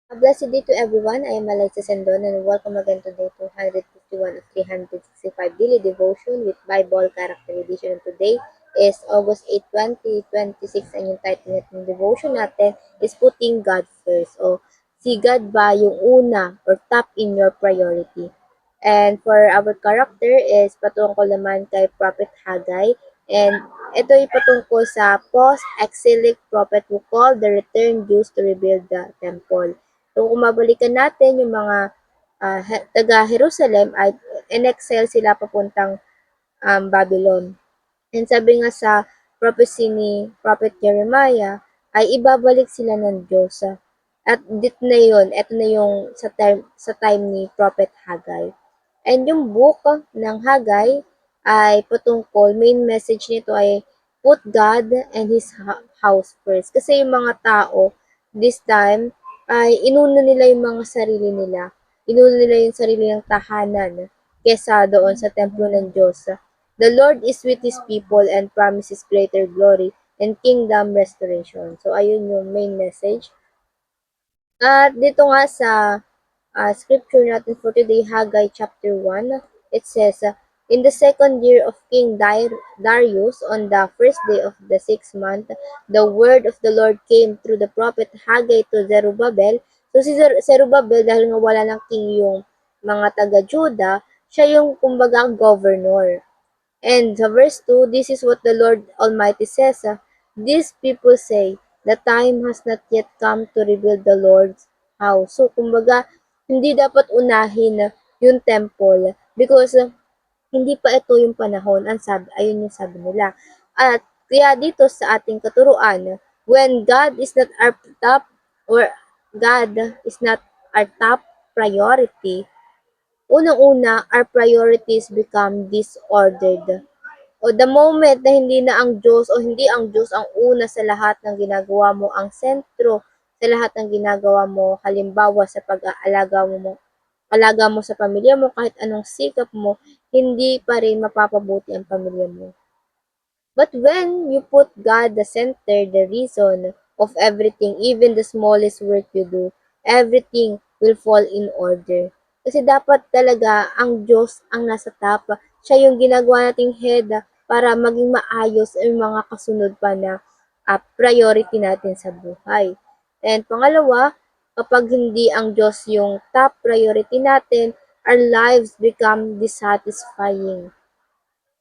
A blessed day to everyone. I am Alexa Sendon and welcome again to day 251 of 365 Daily Devotion with Bible Character Edition. And today is August 8, 2026 and yung title ng devotion natin is Putting God First o si God ba yung una or top in your priority. And for our character is patungkol naman kay Prophet Haggai and ito ay patungkol sa post-exilic prophet who called the returned Jews to rebuild the temple. So kung mabalikan natin yung mga taga-Jerusalem ay in-exile sila papuntang Babylon. And sabi nga sa prophecy ni Prophet Jeremiah ay ibabalik sila ng Diyos. At dito na yun, ito na yung sa time ni Prophet Haggai. And yung book ng Haggai ay patungkol, main message nito ay put God and His house first. Kasi yung mga tao, this time, ay inuna nila yung mga sarili nila. Inuna nila yung sarili ng tahanan kesa doon sa templo ng Diyos. The Lord is with His people and promises greater glory and kingdom restoration. So, ayun yung main message. At dito nga sa scripture natin for today, Haggai chapter 1, it says, in the second year of King Darius, on the first day of the sixth month, the word of the Lord came through the prophet Haggai to Zerubbabel. So si Zerubbabel, dahil nga wala ng king yung mga taga-Juda, siya yung kumbaga governor. And sa verse 2, this is what the Lord Almighty says, these people say, the time has not yet come to rebuild the Lord's house. So, kumbaga, hindi dapat unahin yung temple because hindi pa ito yung panahon. Ayun yung sabi nila. At kaya dito sa ating katuruan, when God is not our top or God is not our top priority, unang-una, our priorities become disordered. O the moment na hindi na ang Diyos o hindi ang Diyos ang una sa lahat ng ginagawa mo, ang sentro sa lahat ng ginagawa mo, halimbawa sa alaga mo sa pamilya mo, kahit anong sikap mo, hindi pa rin mapapabuti ang pamilya mo. But when you put God the center, the reason of everything, even the smallest work you do, everything will fall in order. Kasi dapat talaga ang Diyos ang nasa top. Siya yung ginagawa nating head para maging maayos ang mga kasunod pa na priority natin sa buhay. And pangalawa, kapag hindi ang Diyos yung top priority natin, our lives become dissatisfying.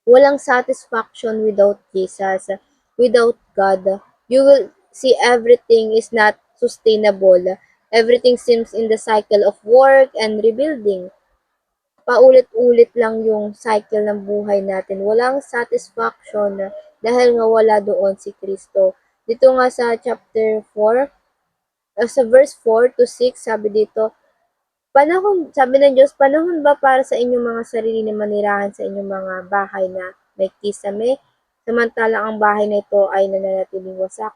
Walang satisfaction without Jesus, without God. You will see everything is not sustainable. Everything seems in the cycle of work and rebuilding. Paulit-ulit lang yung cycle ng buhay natin. Walang satisfaction dahil nga wala doon si Kristo. Dito nga sa chapter 4, sa verse 4 to 6, sabi dito, sabi ng Diyos, panahon ba para sa inyong mga sarili na manirahan sa inyong mga bahay na may kisame, samantalang ang bahay na ito ay nananatiling wasak?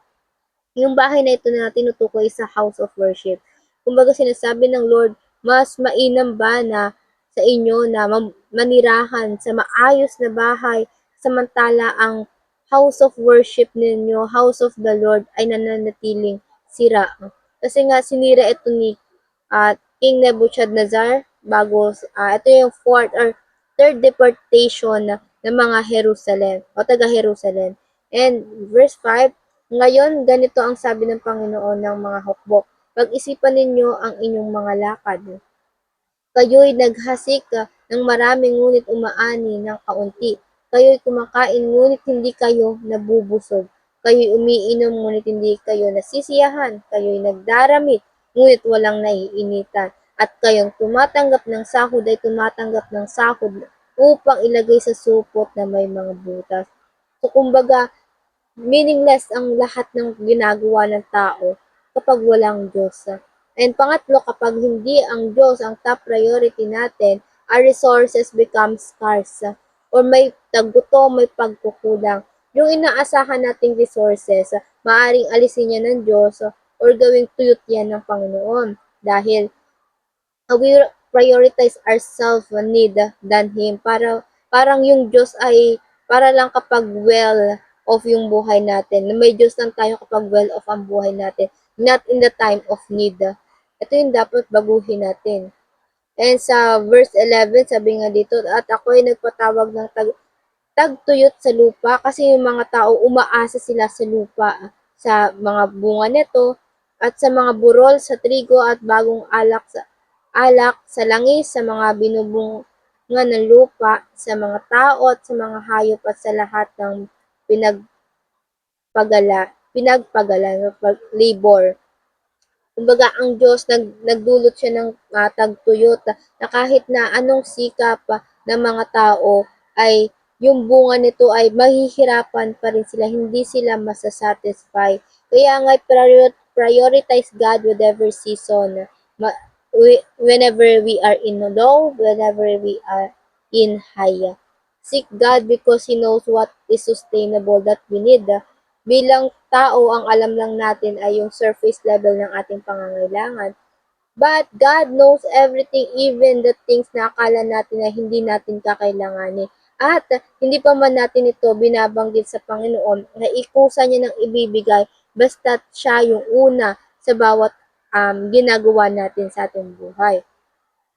Yung bahay na ito na tinutukoy sa house of worship. Kumbaga sinasabi ng Lord, mas mainam ba na sa inyo na manirahan sa maayos na bahay, samantala ang house of worship ninyo, house of the Lord ay nananatiling sira. Kasi nga sinira ito ni King Nebuchadnezzar bago ito yung fourth or third deportation ng mga Jerusalem o taga Jerusalem. And verse 5, ngayon ganito ang sabi ng Panginoon ng mga hukbo, pag-isipan ninyo ang inyong mga lakad. Kayo'y naghasik ng marami ngunit umaani ng kaunti. Kayo'y kumakain ngunit hindi kayo nabubusog. Kayo'y umiinom ngunit hindi kayo nasisiyahan. Kayo'y nagdaramit ngunit walang naiinitan. At kayong tumatanggap ng sahod ay tumatanggap ng sahod upang ilagay sa supot na may mga butas. So kumbaga, meaningless ang lahat ng ginagawa ng tao kapag walang Diyos. And pangatlo, kapag hindi ang Diyos ang top priority natin, our resources become scarce or may taggutom, may pagkukulang. Yung inaasahan nating resources, maaring alisin niya ng Diyos or gawing tuyot yan ng Panginoon dahil we prioritize our self-need than Him. Parang yung Diyos ay para lang kapag well of yung buhay natin. May Diyos lang tayo kapag well of ang buhay natin. Not in the time of need. Ito yung dapat baguhin natin. And sa verse 11, sabi nga dito, at ako ay nagpatawag ng tagtuyot sa lupa kasi yung mga tao umaasa sila sa lupa, sa mga bunga nito at sa mga burol sa trigo at bagong alak sa langis, sa mga binubunga ng lupa, sa mga tao at sa mga hayop at sa lahat ng pinagpagala, labor. Kumbaga ang Diyos nagdulot siya ng tagtuyot na kahit na anong sikap ng mga tao ay yung bunga nito ay mahihirapan pa rin sila, hindi sila masasatisfy. Kaya nga prioritize God whatever season. Whenever we are in low, whenever we are in high. Seek God because He knows what is sustainable that we need. Bilang tao, ang alam lang natin ay yung surface level ng ating pangangailangan. But God knows everything, even the things na akala natin na hindi natin kakailanganin. At hindi pa man natin ito binabanggit sa Panginoon na ikusa niya ng ibibigay basta't siya yung una sa bawat ginagawa natin sa ating buhay.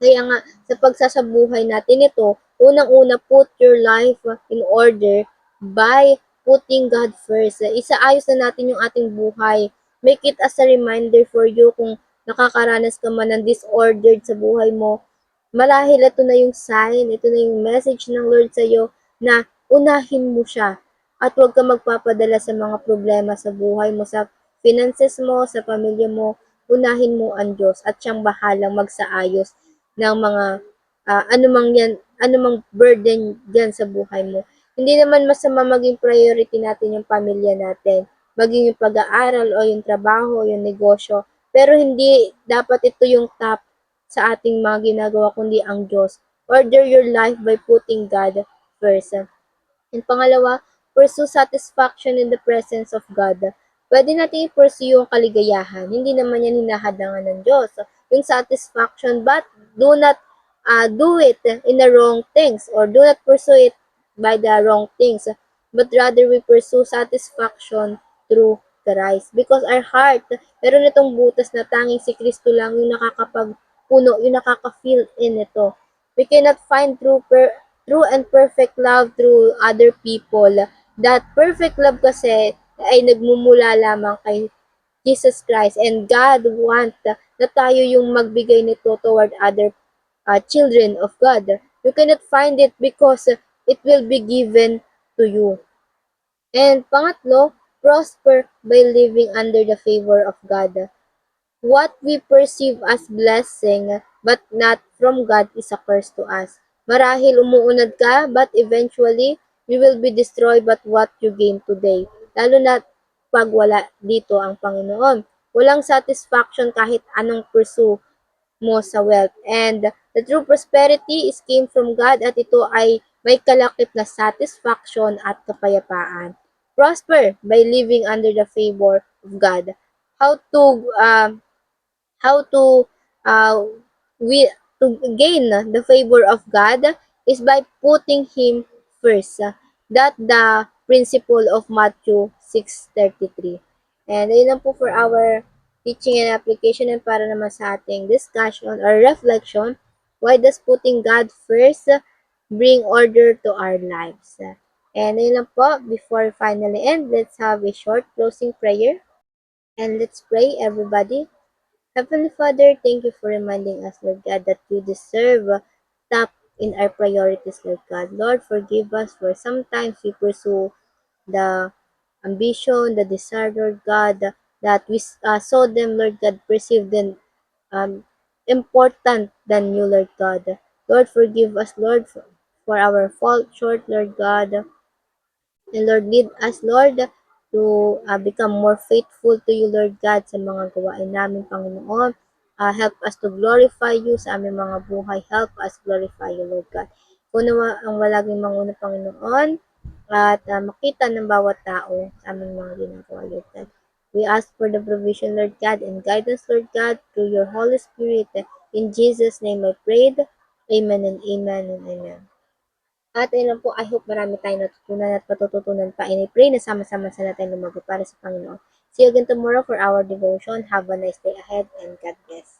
Kaya nga, sa pagsasabuhay natin ito, unang-una, put your life in order by putting God first. Isaayos na natin yung ating buhay. Make it as a reminder for you kung nakakaranas ka man ng disordered sa buhay mo. Marahil ito na yung sign, ito na yung message ng Lord sa iyo na unahin mo siya at huwag ka magpapadala sa mga problema sa buhay mo, sa finances mo, sa pamilya mo. Unahin mo ang Diyos at siyang bahalang magsaayos ng mga anumang burden diyan sa buhay mo. Hindi naman masama maging priority natin yung pamilya natin, maging yung pag-aaral o yung trabaho, yung negosyo, pero hindi dapat ito yung top sa ating mga ginagawa kundi ang Diyos. Order your life by putting God first. And pangalawa, pursue satisfaction in the presence of God. Pwede natin i-pursue yung kaligayahan. Hindi naman yan hinahadangan ng Diyos. Yung satisfaction, but do not do it in the wrong things or do not pursue it by the wrong things. But rather we pursue satisfaction through Christ. Because our heart, meron itong butas na tanging si Kristo lang yung nakakapagpuno, yung nakaka-fill in ito. We cannot find true and perfect love through other people. That perfect love kasi ay nagmumula lamang kay Jesus Christ and God want na tayo yung magbigay nito toward other children of God. You cannot find it because it will be given to you. And pangatlo, prosper by living under the favor of God. What we perceive as blessing but not from God is a curse to us. Marahil umuunad ka but eventually you will be destroyed but what you gain today. Lalo na pag wala dito ang Panginoon. Walang satisfaction kahit anong pursue mo sa wealth. And the true prosperity is came from God at ito ay may kalakip na satisfaction at kapayapaan. Prosper by living under the favor of God. How to how uh, we to gain the favor of God is by putting Him first. That the principle of Matthew 6:33. And ayun lang po for our teaching and application and para naman sa ating discussion or reflection, why does putting God first bring order to our lives? And ayun lang po, before finally end, let's have a short closing prayer. And let's pray everybody. Heavenly Father, thank you for reminding us, Lord God, that you deserve top in our priorities, Lord God. Lord, forgive us for sometimes we pursue the ambition, the desire, Lord God, that we saw them, Lord God, perceive them um, important than you, Lord God. Lord, forgive us, Lord, for our fault short, Lord God. And Lord, lead us, Lord, to become more faithful to you, Lord God, sa mga gawain namin, Panginoon. Help us to glorify you sa aming mga buhay. Help us glorify you, Lord God. Kung ang walaging manguna, Panginoon, at makita ng bawat tao sa aming mga ginagawa, Lord God. We ask for the provision, Lord God, and guidance, Lord God, through your Holy Spirit. In Jesus' name I prayed. Amen and amen and amen. At ayun lang po, I hope marami tayong natutunan at patututunan pa. And I pray na sama-sama sana tayo lumago para sa Panginoon. See you again tomorrow for our devotion. Have a nice day ahead and God bless.